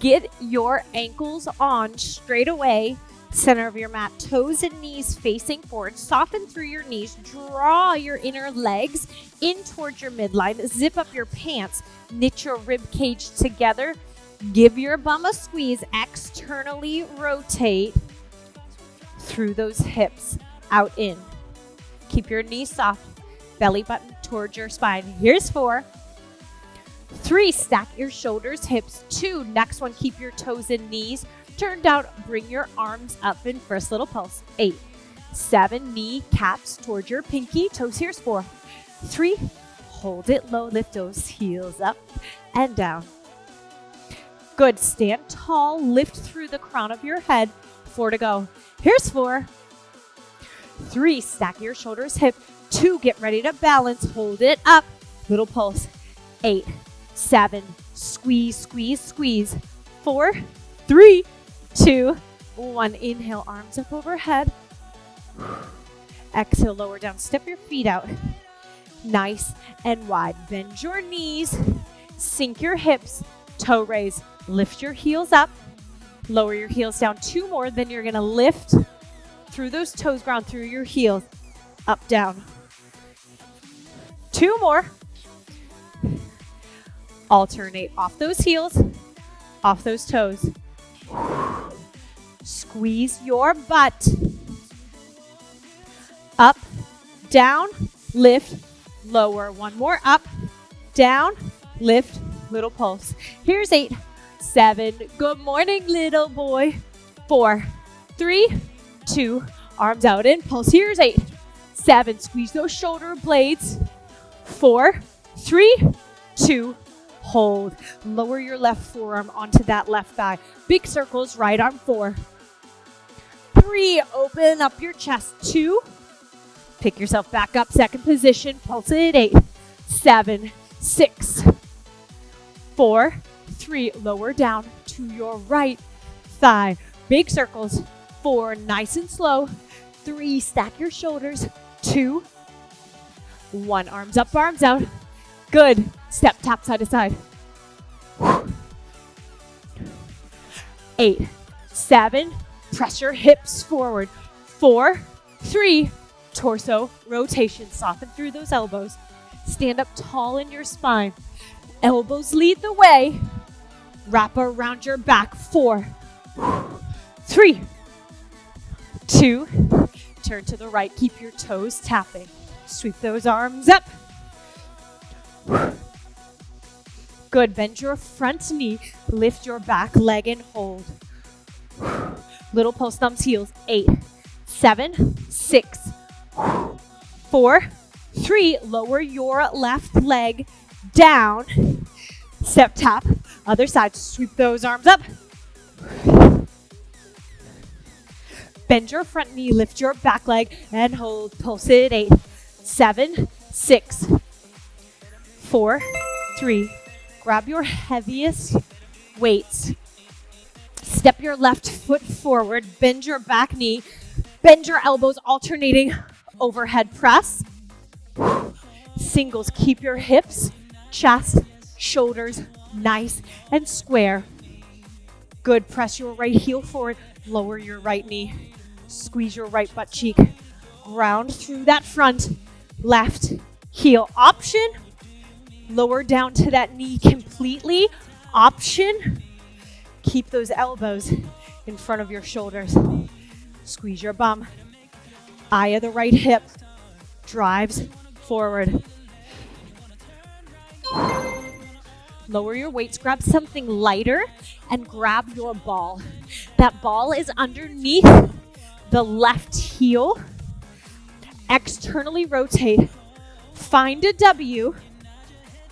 Get your ankles on straight away. Center of your mat, toes and knees facing forward. Soften through your knees. Draw your inner legs in towards your midline. Zip up your pants. Knit your rib cage together. Give your bum a squeeze. Externally rotate through those hips. Out in. Keep your knees soft. Belly button towards your spine. Here's 4. 3, stack your shoulders, hips. 2, next one, keep your toes and knees turned out. Bring your arms up in first little pulse. 8, 7, knee caps towards your pinky toes. Here's 4, 3, hold it low, lift those heels up and down. Good, stand tall, lift through the crown of your head. 4 to go. Here's 4, 3, stack your shoulders, hip. 2, get ready to balance, hold it up, little pulse. 8, 7, squeeze, squeeze, squeeze. 4, 3, 2, 1. Inhale, arms up overhead. Exhale, lower down. Step your feet out. Nice and wide. Bend your knees. Sink your hips. Toe raise. Lift your heels up. Lower your heels down. 2 more. Then you're going to lift through those toes, ground through your heels. Up, down. 2 more. Alternate off those heels, off those toes. Squeeze your butt. Up, down, lift, lower. 1 more. Up, down, lift, little pulse. Here's 8, 7. Good morning, little boy. 4, 3, 2. Arms out in pulse. Here's 8, 7. Squeeze those shoulder blades. 4, 3, 2. Hold. Lower your left forearm onto that left thigh. Big circles, right arm. 4, 3, open up your chest. 2, pick yourself back up, second position, pulse it. 8, 7, 6, 4, 3, lower down to your right thigh. Big circles. 4, nice and slow. 3, stack your shoulders. 2, 1, arms up, arms out. Good. Step, tap, side to side. 8, 7, press your hips forward. 4, 3, torso rotation. Soften through those elbows. Stand up tall in your spine. Elbows lead the way. Wrap around your back. 4, 3, 2, turn to the right. Keep your toes tapping. Sweep those arms up. Good. Bend your front knee. Lift your back leg and hold. Little pulse, thumbs, heels. 8, 7, 6, 4, 3. Lower your left leg down. Step tap. Other side. Sweep those arms up. Bend your front knee. Lift your back leg and hold. Pulse it. 8, 7, 6, 4, 3. Grab your heaviest weights. Step your left foot forward. Bend your back knee. Bend your elbows, alternating overhead press. Singles. Keep your hips, chest, shoulders nice and square. Good. Press your right heel forward. Lower your right knee. Squeeze your right butt cheek. Ground through that front left heel. Option. Lower down to that knee completely. Option. Keep those elbows in front of your shoulders. Squeeze your bum. Eye of the right hip drives forward. Lower your weights. Grab something lighter and grab your ball. That ball is underneath the left heel. Externally rotate. Find a W.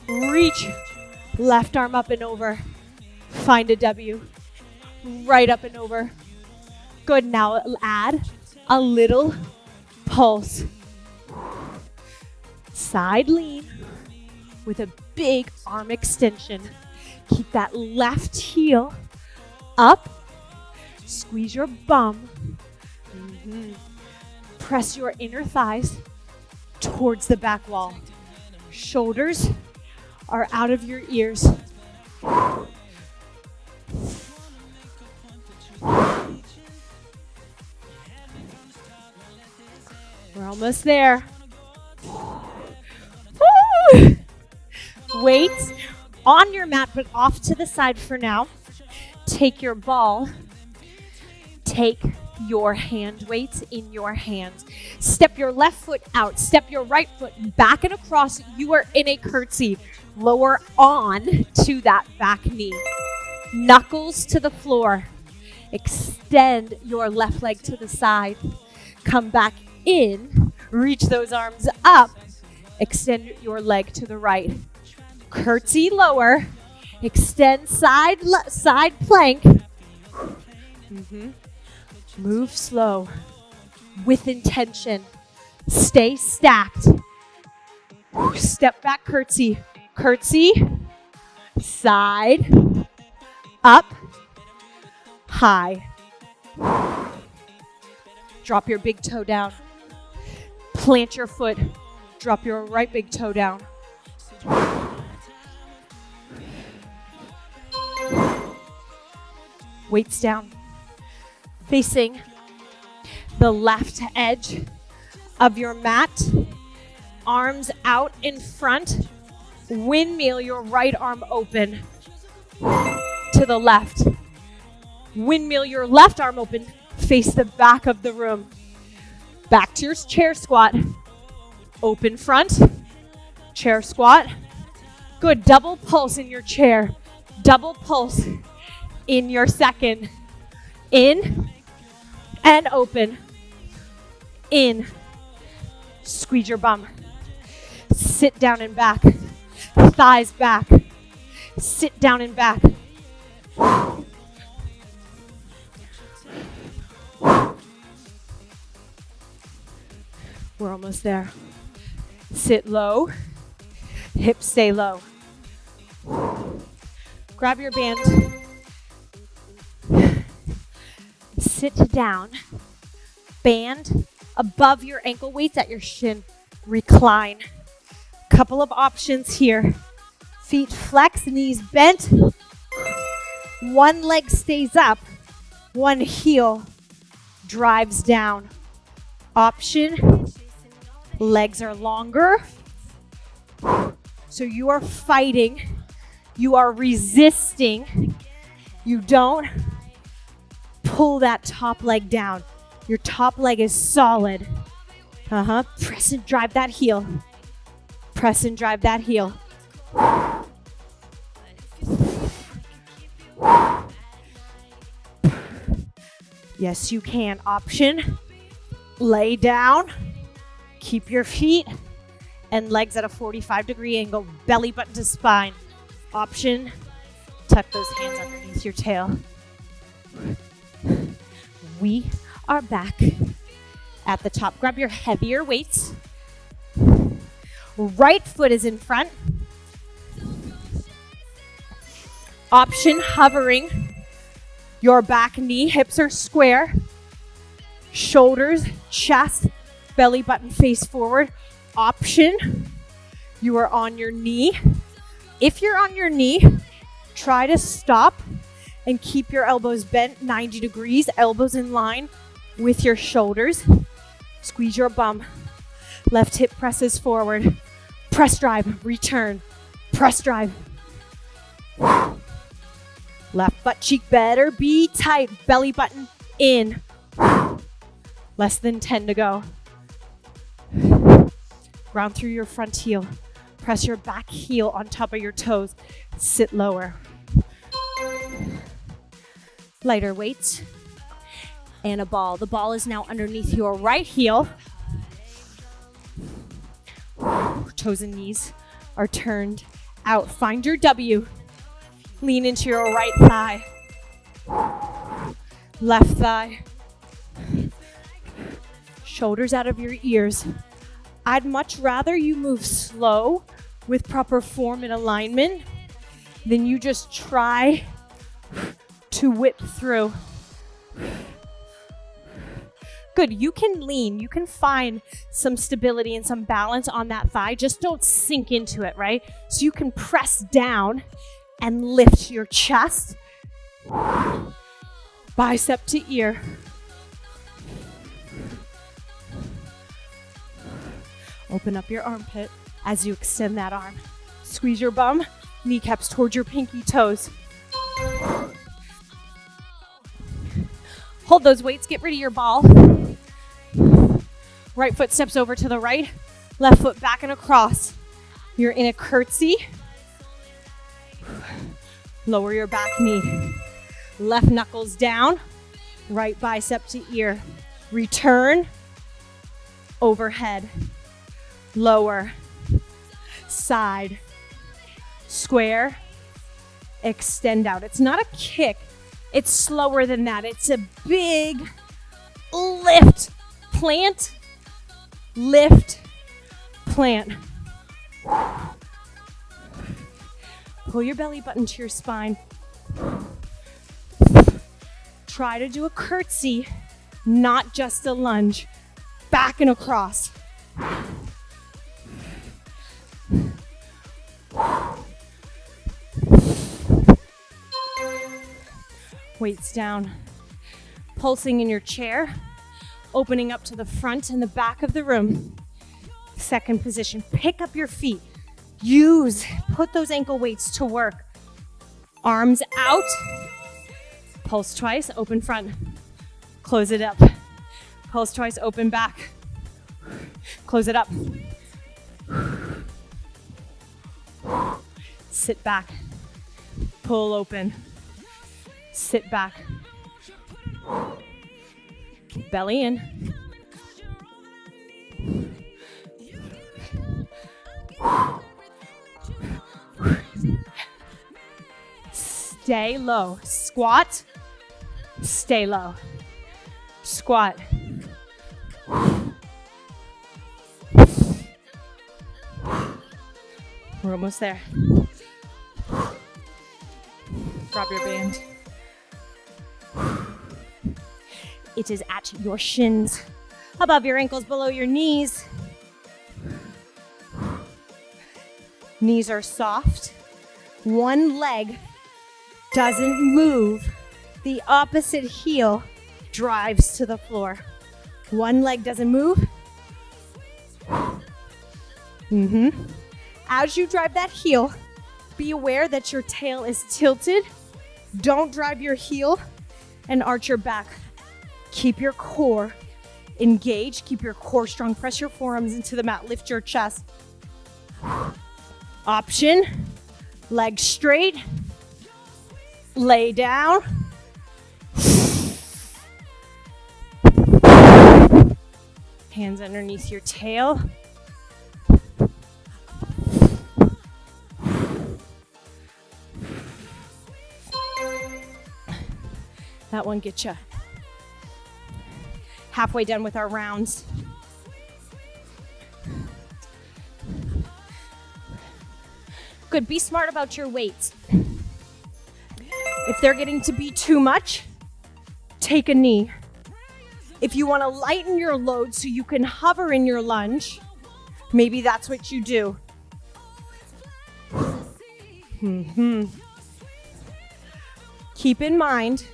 Reach left arm up and over. Find a W. Right up and over. Good. Now add a little pulse. Side lean with a big arm extension. Keep that left heel up. Squeeze your bum. Press your inner thighs towards the back wall. Shoulders are out of your ears. We're almost there. Woo! Weights on your mat, but off to the side for now. Take your ball. Take your hand weights in your hands. Step your left foot out. Step your right foot back and across. You are in a curtsy. Lower on to that back knee. Knuckles to the floor. Extend your left leg to the side. Come back in. Reach those arms up. Extend your leg to the right. Curtsy lower. Extend side plank. Move slow with intention. Stay stacked. Step back curtsy. Curtsy. Side. Up. High. Drop your big toe down. Plant your foot. Drop your right big toe down. Weights down. Facing the left edge of your mat. Arms out in front. Windmill your right arm open to the left. Windmill your left arm open. Face the back of the room. Back to your chair squat. Open front. Chair squat. Good. Double pulse in your chair. Double pulse in your second. In and open. In. Squeeze your bum. Sit down and back. Thighs back. Sit down and back. We're almost there. Sit low. Hips stay low. Grab your band. Sit down. Band above your ankle weights at your shin. Recline. Couple of options here. Feet flex, knees bent. One leg stays up. One heel drives down. Option. Legs are longer. So you are fighting. You are resisting. You don't pull that top leg down. Your top leg is solid. Press and drive that heel. Press and drive that heel. Yes, you can. Option. Lay down. Keep your feet and legs at a 45-degree angle. Belly button to spine. Option. Tuck those hands underneath your tail. We are back at the top. Grab your heavier weights. Right foot is in front. Option, hovering your back knee. Hips are square. Shoulders, chest, belly button face forward. Option, you are on your knee. If you're on your knee, try to stop and keep your elbows bent 90 degrees, elbows in line with your shoulders. Squeeze your bum. Left hip presses forward. Press drive, return. Press drive. Left butt cheek better be tight. Belly button in. Less than 10 to go. Ground through your front heel. Press your back heel on top of your toes. Sit lower. Lighter weights and a ball. The ball is now underneath your right heel. Toes and knees are turned out. Find your W. Lean into your right thigh. Left thigh. Shoulders out of your ears. I'd much rather you move slow with proper form and alignment than you just try to whip through. Good, you can lean, you can find some stability and some balance on that thigh. Just don't sink into it, right? So you can press down and lift your chest. Bicep to ear. Open up your armpit as you extend that arm. Squeeze your bum, kneecaps towards your pinky toes. Hold those weights, get rid of your ball. Right foot steps over to the right, left foot back and across. You're in a curtsy. Lower your back knee. Left knuckles down, right bicep to ear. Return, overhead, lower, side, square, extend out. It's not a kick, it's slower than that. It's a big lift, plant, lift, plant. Pull your belly button to your spine. Try to do a curtsy, not just a lunge. Back and across. Weights down. Pulsing in your chair. Opening up to the front and the back of the room. Second position. Pick up your feet. Put those ankle weights to work. Arms out. Pulse twice, open front. Close it up. Pulse twice, open back. Close it up. Sit back. Pull open. Sit back. Belly in. Stay low. Squat. Stay low. Squat. We're almost there. Drop your band. It is at your shins, above your ankles, below your knees. Knees are soft. One leg doesn't move. The opposite heel drives to the floor. One leg doesn't move. As you drive that heel, be aware that your tail is tilted. Don't drive your heel and arch your back. Keep your core engaged. Keep your core strong. Press your forearms into the mat. Lift your chest. Option. Legs straight. Lay down. Hands underneath your tail. That one gets you halfway done with our rounds. Good, be smart about your weights. If they're getting to be too much, take a knee. If you want to lighten your load so you can hover in your lunge, maybe that's what you do. Keep in mind,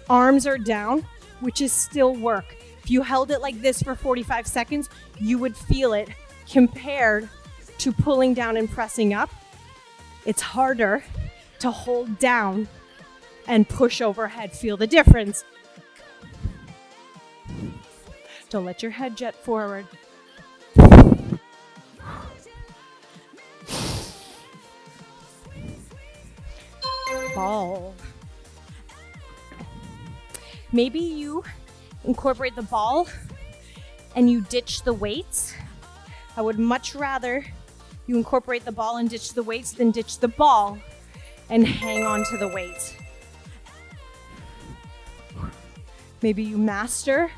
arms are down, which is still work. If you held it like this for 45 seconds, you would feel it compared to pulling down and pressing up. It's harder to hold down and push overhead. Feel the difference. Don't let your head jet forward. Ball. Maybe you incorporate the ball and you ditch the weights. I would much rather you incorporate the ball and ditch the weights than ditch the ball and hang on to the weights. Maybe you master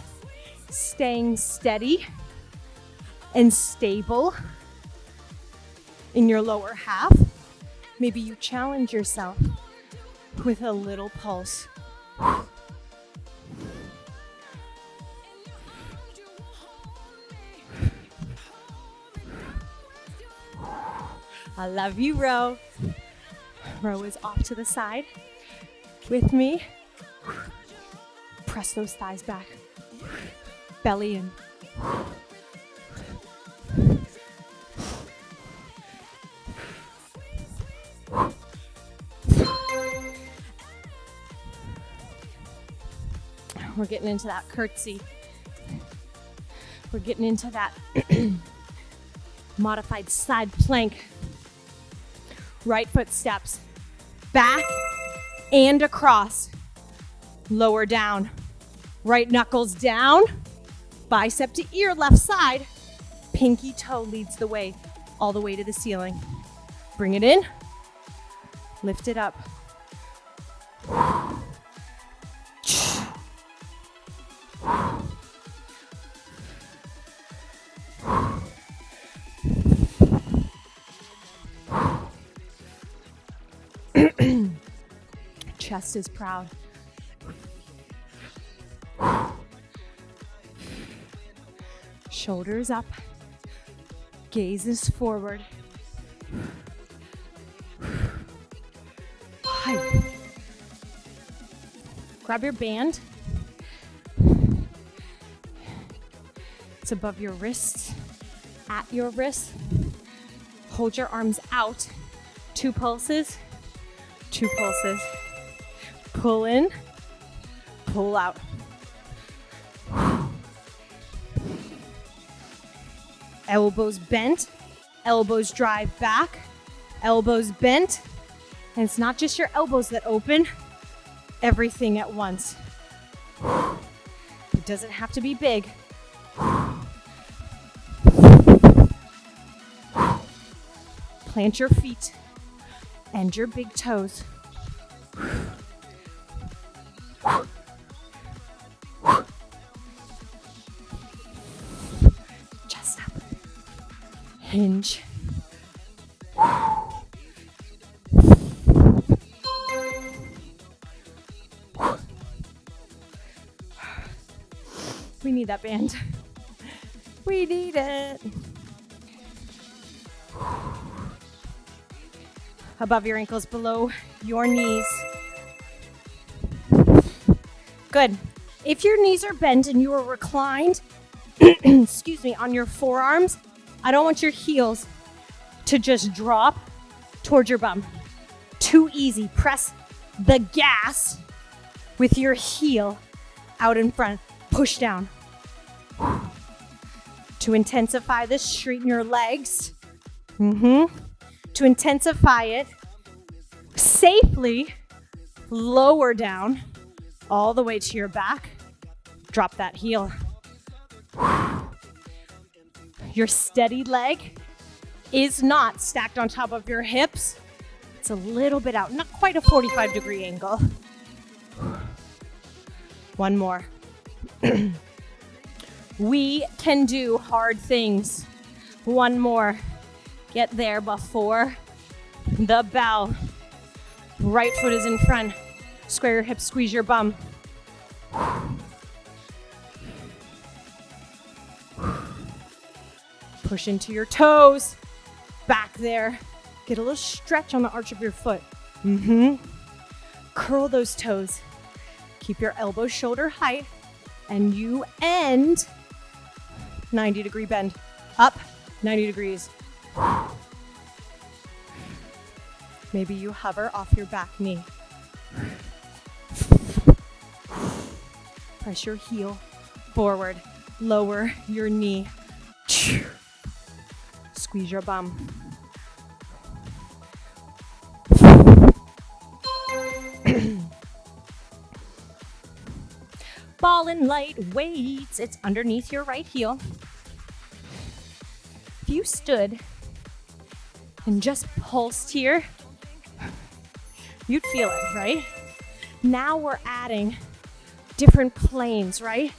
staying steady and stable in your lower half. Maybe you challenge yourself with a little pulse. I love you, row. Row is off to the side with me. Press those thighs back. Belly in. We're getting into that curtsy. We're getting into that modified side plank. Right foot steps back and across. Lower down. Right knuckles down. Bicep to ear, left side. Pinky toe leads the way, all the way to the ceiling. Bring it in. Lift it up. Chest is proud. Shoulders up. Gaze is forward. Hi. Grab your band. It's above your wrists, at your wrists. Hold your arms out. 2 pulses, 2 pulses. Pull in, pull out. Elbows bent, elbows drive back, elbows bent. And it's not just your elbows that open, everything at once. It doesn't have to be big. Plant your feet and your big toes. Chest up. Hinge. We need that band. We need it. Above your ankles, below your knees. Good. If your knees are bent and you are reclined, excuse me, on your forearms, I don't want your heels to just drop towards your bum. Too easy. Press the gas with your heel out in front. Push down. To intensify this, straighten your legs. To intensify it safely, lower down all the way to your back. Drop that heel. Your steady leg is not stacked on top of your hips. It's a little bit out, not quite a 45-degree angle. One more. We can do hard things. One more. Get there before the bell. Right foot is in front. Square your hips, squeeze your bum. Push into your toes. Back there. Get a little stretch on the arch of your foot. Curl those toes. Keep your elbows shoulder height. And you end 90-degree bend. Up 90 degrees. Maybe you hover off your back knee. Press your heel forward. Lower your knee. Squeeze your bum. Ball and light weights. It's underneath your right heel. If you stood and just pulsed here, you'd feel it, right? Now we're adding different planes, right?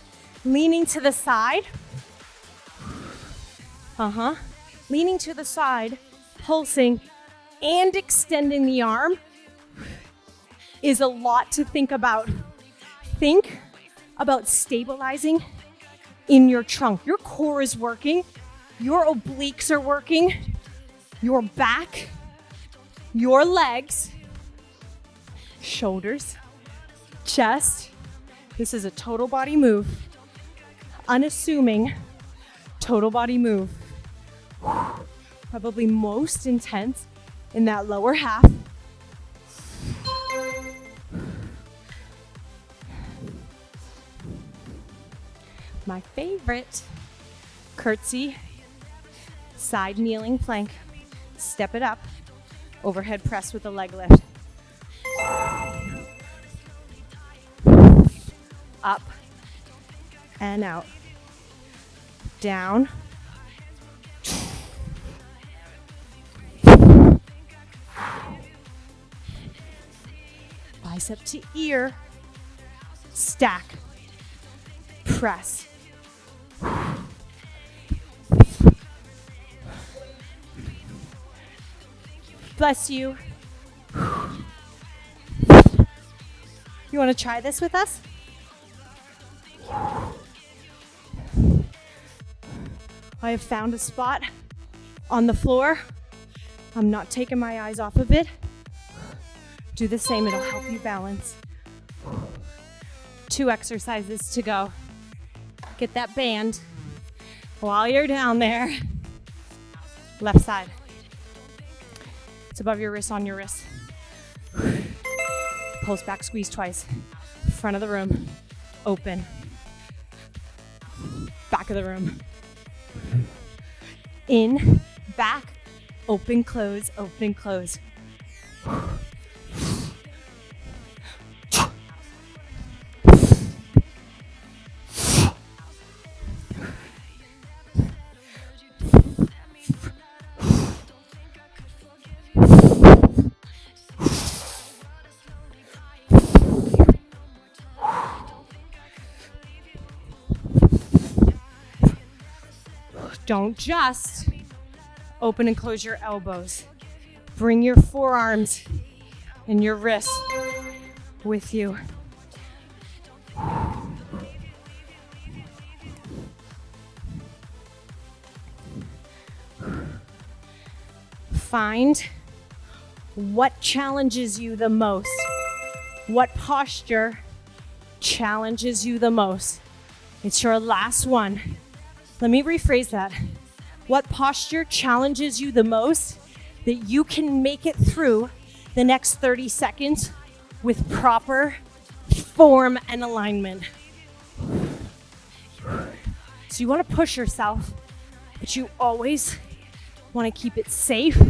Leaning to the side. Leaning to the side, pulsing, and extending the arm is a lot to think about. Think about stabilizing in your trunk. Your core is working. Your obliques are working. Your back, your legs, shoulders, chest. This is a total body move. Unassuming total body move. Probably most intense in that lower half. My favorite, curtsy, side kneeling plank. Step it up, overhead press with a leg lift. Up and out. Down. Bicep to ear. Stack. Press. Bless you. You want to try this with us? I have found a spot on the floor. I'm not taking my eyes off of it. Do the same, it'll help you balance. 2 exercises to go. Get that band while you're down there. Left side. It's above your wrist, on your wrist. Pulse back, squeeze twice. Front of the room, open. Back of the room. In, back, open, close, open, close. Don't just open and close your elbows. Bring your forearms and your wrists with you. Find what challenges you the most. What posture challenges you the most? It's your last one. Let me rephrase that. What posture challenges you the most that you can make it through the next 30 seconds with proper form and alignment? So you want to push yourself, but you always want to keep it safe.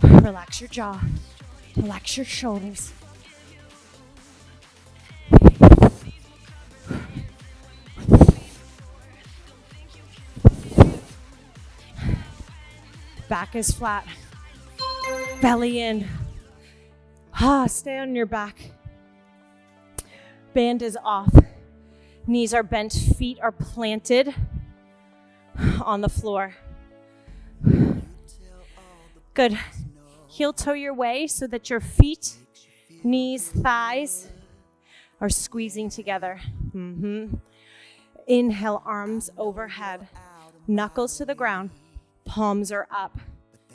Relax your jaw, relax your shoulders. Back is flat, belly in. Stay on your back. Band is off. Knees are bent, feet are planted on the floor. Good. Heel toe your way so that your feet, knees, thighs are squeezing together. Inhale, arms overhead, knuckles to the ground. Palms are up.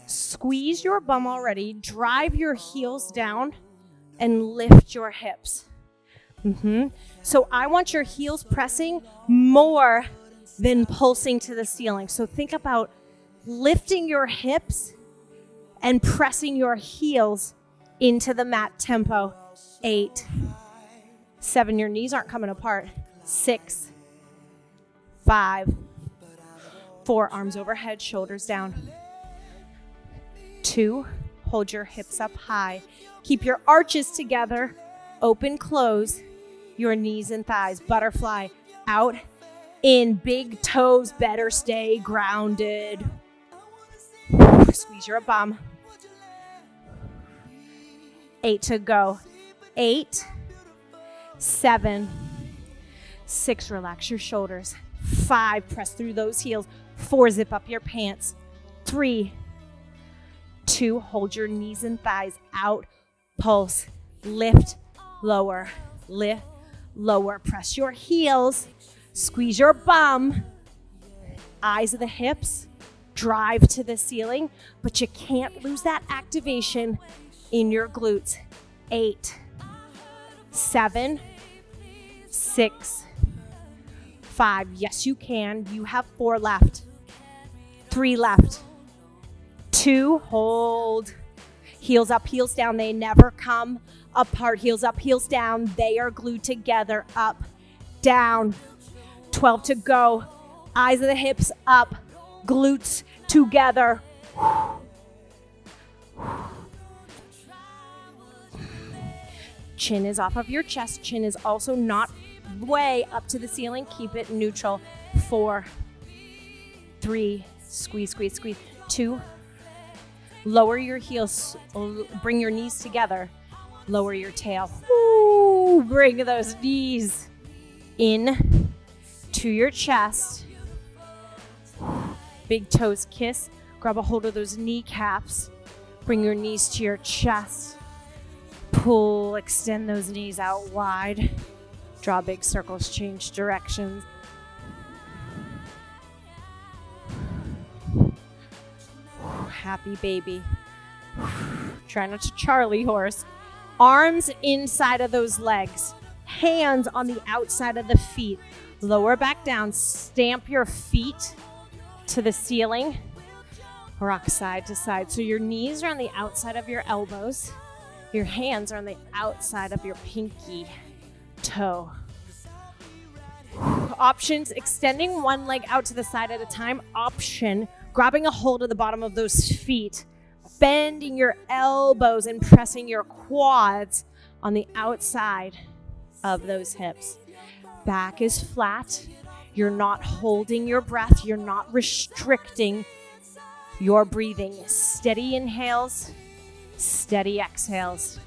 Squeeze your bum already. Drive your heels down and lift your hips. So I want your heels pressing more than pulsing to the ceiling. So think about lifting your hips and pressing your heels into the mat tempo. 8, 7, your knees aren't coming apart. 6, 5, 4, arms overhead, shoulders down. 2, hold your hips up high. Keep your arches together. Open, close your knees and thighs. Butterfly, out, in, big toes, better stay grounded. Squeeze your bum. 8 to go. 8, 7, 6, relax your shoulders. 5, press through those heels. 4, zip up your pants. 3, 2, hold your knees and thighs out. Pulse, lift, lower, lift, lower. Press your heels, squeeze your bum. Eyes of the hips, drive to the ceiling, but you can't lose that activation in your glutes. 8, 7, 6, 5. Yes, you can. You have 4 left. 3 left. 2, hold. Heels up, heels down. They never come apart. Heels up, heels down. They are glued together. Up, down. 12 to go. Eyes of the hips up. Glutes together. Chin is off of your chest. Chin is also not way up to the ceiling. Keep it neutral. 4, 3, squeeze, squeeze, squeeze. 2, lower your heels, bring your knees together. Lower your tail. Ooh, bring those knees in to your chest. Big toes kiss. Grab a hold of those kneecaps. Bring your knees to your chest. Pull, extend those knees out wide. Draw big circles, change directions. Happy baby. Try not to Charlie horse. Arms inside of those legs. Hands on the outside of the feet. Lower back down. Stamp your feet to the ceiling. Rock side to side. So your knees are on the outside of your elbows. Your hands are on the outside of your pinky toe. Options, extending one leg out to the side at a time. Option, grabbing a hold of the bottom of those feet, bending your elbows and pressing your quads on the outside of those hips. Back is flat. You're not holding your breath. You're not restricting your breathing. Steady inhales, steady exhales.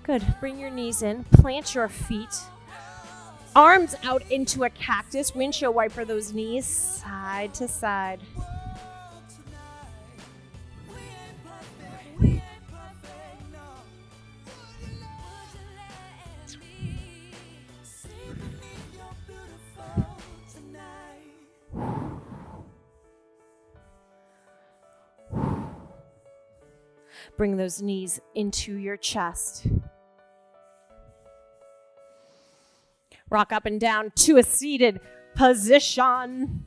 Good. Bring your knees in. Plant your feet. Arms out into a cactus. Windshield wiper those knees side to side. Bring those knees into your chest. Rock up and down to a seated position.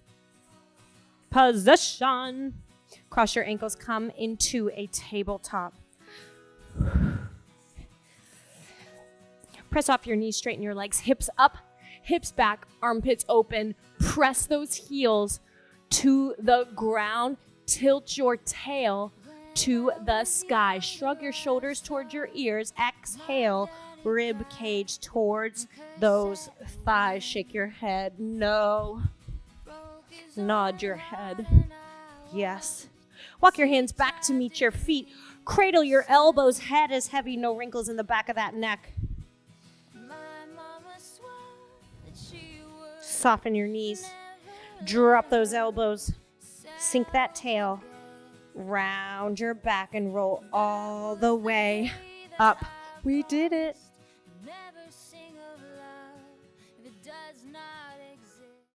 Position. Cross your ankles, come into a tabletop. Press off your knees, straighten your legs, hips up, hips back, armpits open. Press those heels to the ground. Tilt your tail to the sky. Shrug your shoulders towards your ears. Exhale, rib cage towards those thighs. Shake your head. No. Nod your head. Yes. Walk your hands back to meet your feet. Cradle your elbows. Head is heavy. No wrinkles in the back of that neck. Soften your knees. Drop those elbows. Sink that tail. Round your back and roll all the way up. We did it.